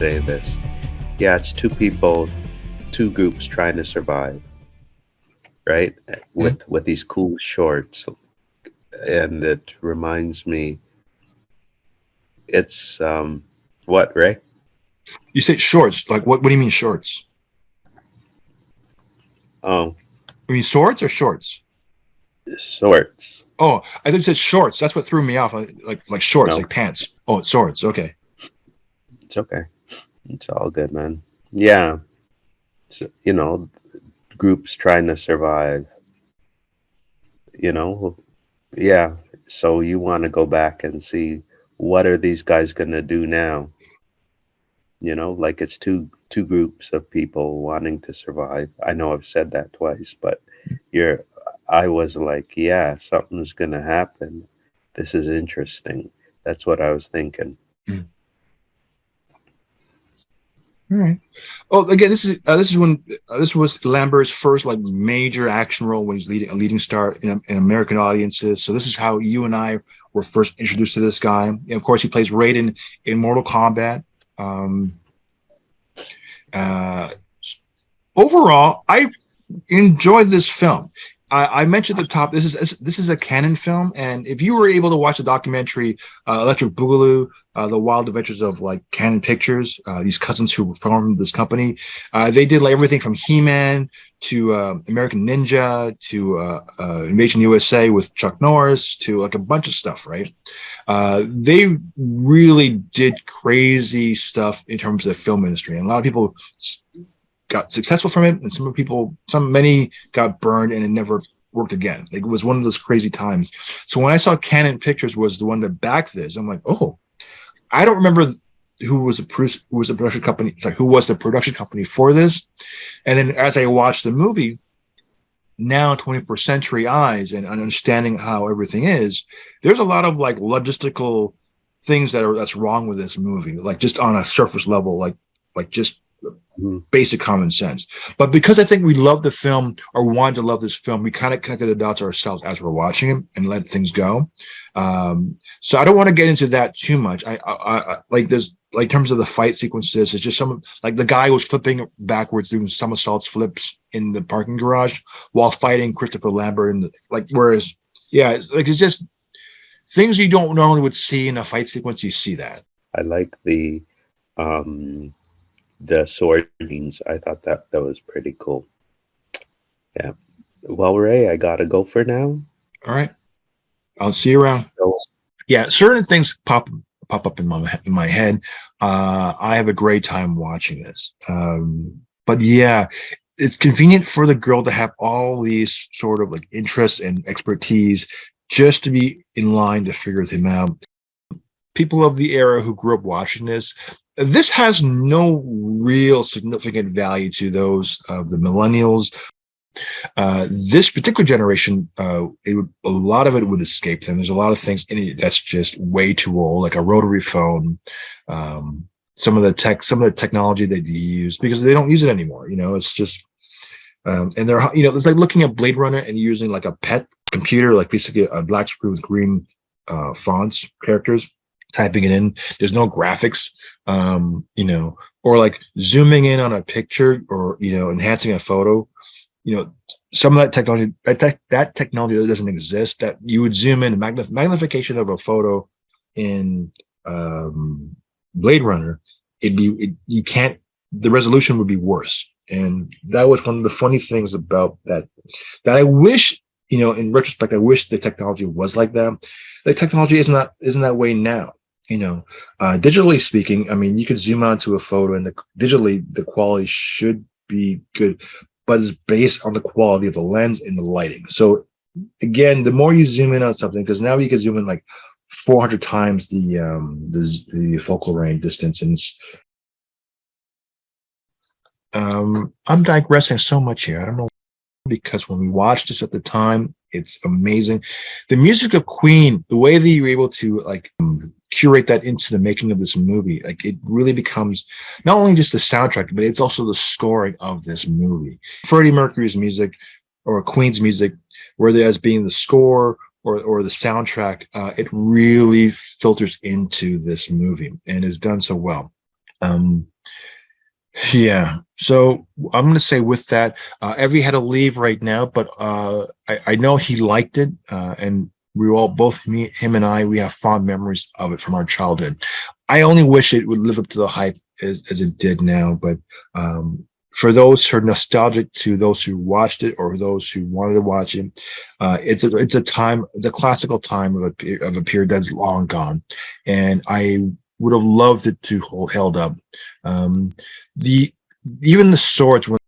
say this. Yeah, it's two people, two groups trying to survive, right? Mhm. With these cool shorts, and it reminds me, it's what, Ray? You said shorts. Like what? What do you mean shorts? Oh, You mean swords or shorts? sorts. Oh, I thought you said shorts. That's what threw me off. Like shorts, No, like pants. Oh, it's swords. Okay. it's okay. It's all good, man. Yeah, groups trying to survive. You know, yeah. So you want to go back and see what are these guys gonna do now? Like it's two groups of people wanting to survive. I know I've said that twice, but you're I was like, yeah, something's gonna happen. This is interesting. That's what I was thinking. Mm. All right. Oh, again, this is when this was Lambert's first like major action role when he's leading a leading star in American audiences. So this is how you and I were first introduced to this guy. And of course, he plays Raiden in Mortal Kombat. Um, uh, Overall, I enjoyed this film. I mentioned at the top this is a canon film, and if you were able to watch the documentary Electric Boogaloo, the Wild Adventures of like Canon Pictures, these cousins who formed this company, they did like everything from He-Man to American Ninja to Invasion USA with Chuck Norris to like a bunch of stuff, right? They really did crazy stuff in terms of the film industry, and a lot of people got successful from it, and many got burned, and it never worked again. Like, it was one of those crazy times. So when I saw Canon Pictures was the one that backed this, I'm like, oh, I don't remember who was the production company. Sorry, who was the production company for this? And then as I watched the movie, now 21st century eyes and understanding how everything is, there's a lot of like logistical things that's wrong with this movie, like just on a surface level, like just Mhm. basic common sense. But because I think we love the film or wanted to love this film, we kind of connected the dots ourselves as we're watching it and let things go. So I don't want to get into that too much. I like this, like in terms of the fight sequences, it's just some like the guy was flipping backwards, doing somersaults, flips in the parking garage while fighting Christopher Lambert. And like, whereas, yeah, it's just things you don't normally would see in a fight sequence. You see that. I like um the sword scenes. I thought that was pretty cool. Yeah. Well, Ray, I gotta go for now. All right, I'll see you around. So, Yeah, certain things pop up in my head. I have a great time watching this. But yeah, it's convenient for the girl to have all these sort of like interests and expertise just to be in line to figure them out. People of the era who grew up watching this has no real significant value to those of the millennials. This particular generation, a lot of it would escape them. There's a lot of things in it that's just way too old, like a rotary phone. Some of the technology that they use because they don't use it anymore. It's just, and they're, it's like looking at Blade Runner and using like a pet computer, like basically a black screen with green fonts, characters, typing it in. There's no graphics, or like zooming in on a picture or, enhancing a photo. Some of that technology that technology that doesn't exist, that you would zoom in magnification of a photo in Blade Runner, you can't, the resolution would be worse. And that was one of the funny things about that I wish, in retrospect, I wish the technology was like that. The technology isn't that way now. Digitally speaking, I mean, you could zoom onto a photo and digitally the quality should be good, but it's based on the quality of the lens and the lighting. So again, the more you zoom in on something, because now you can zoom in like 400 times the focal range distance, and I'm digressing so much here. I don't know, because when we watched this at the time, it's amazing. The music of Queen, the way that you're able to like curate that into the making of this movie, like it really becomes not only just the soundtrack, but it's also the scoring of this movie. Freddie Mercury's music or Queen's music, whether as being the score or the soundtrack, it really filters into this movie and is done so well. Yeah. So I'm going to say with that, Evie had to leave right now, but I know he liked it, and we all, both me, him, and I, we have fond memories of it from our childhood. I only wish it would live up to the hype as it did now, but for those who are nostalgic, to those who watched it or those who wanted to watch it, it's a time, the classical time of a period that's long gone, and I would have loved it to hold held up. Um, the Even the swords, when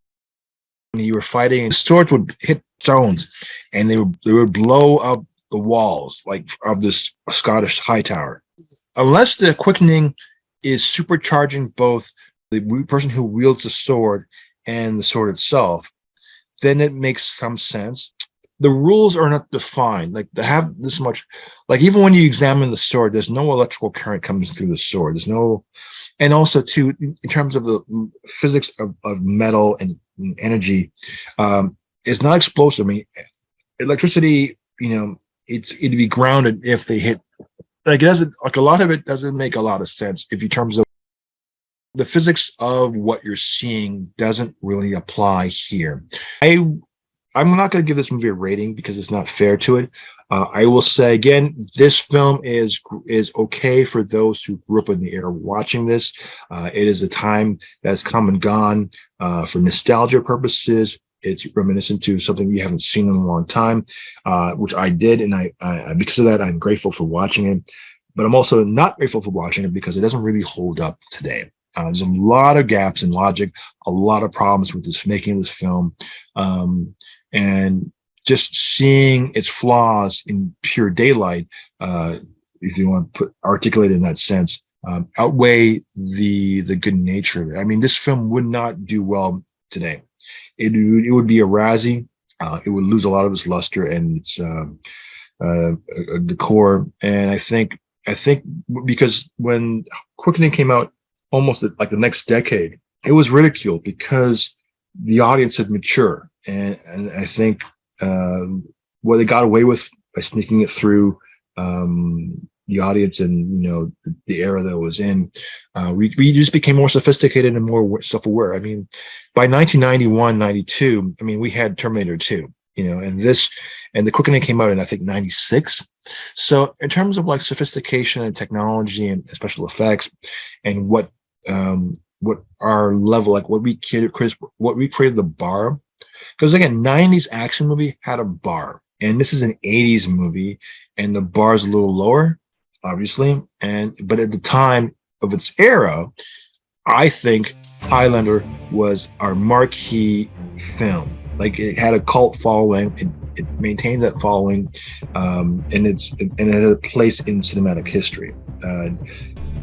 you were fighting, the swords would hit stones and they would blow up the walls like of this Scottish high tower. Unless the quickening is supercharging both the person who wields the sword and the sword itself, then it makes some sense. The rules are not defined. Like to have this much, like even when you examine the sword, there's no electrical current coming through the sword. There's no, and also too, in terms of the physics of metal and energy, it's not explosive. I mean, electricity, it'd be grounded if they hit. Like it doesn't, like a lot of it doesn't make a lot of sense if in terms of the physics of what you're seeing doesn't really apply here. I'm not going to give this movie a rating because it's not fair to it. I will say again, this film is okay for those who grew up in the era watching this. It is a time that's come and gone. For nostalgia purposes, it's reminiscent to something we haven't seen in a long time, which I did, and I because of that, I'm grateful for watching it. But I'm also not grateful for watching it because it doesn't really hold up today. There's a lot of gaps in logic, a lot of problems with this making this film. And just seeing its flaws in pure daylight, if you want to articulate it in that sense, outweigh the good nature of it. I mean, this film would not do well today. It would be a Razzie. It would lose a lot of its luster and its decor. And I think because when Quickening came out, almost like the next decade, it was ridiculed because the audience had matured, and I think what they got away with by sneaking it through the audience and the era that it was in, we just became more sophisticated and more self-aware. I mean, by 1991, 92, I mean we had Terminator 2, and the Quickening came out in I think 96. So in terms of like sophistication and technology and special effects and what our level, like what we created the bar, because again, 90s action movie had a bar, and this is an 80s movie, and the bar is a little lower, obviously, but at the time of its era, I think Highlander was our marquee film. Like it had a cult following, it maintains that following, and it has a place in cinematic history.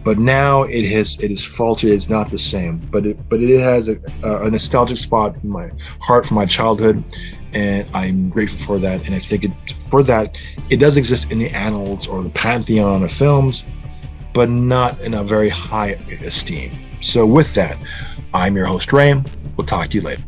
But now it is faltered. It's not the same, but it has a nostalgic spot in my heart from my childhood, and I'm grateful for that. And I think it does exist in the annals or the pantheon of films, but not in a very high esteem. So with that, I'm your host Ray. We'll talk to you later.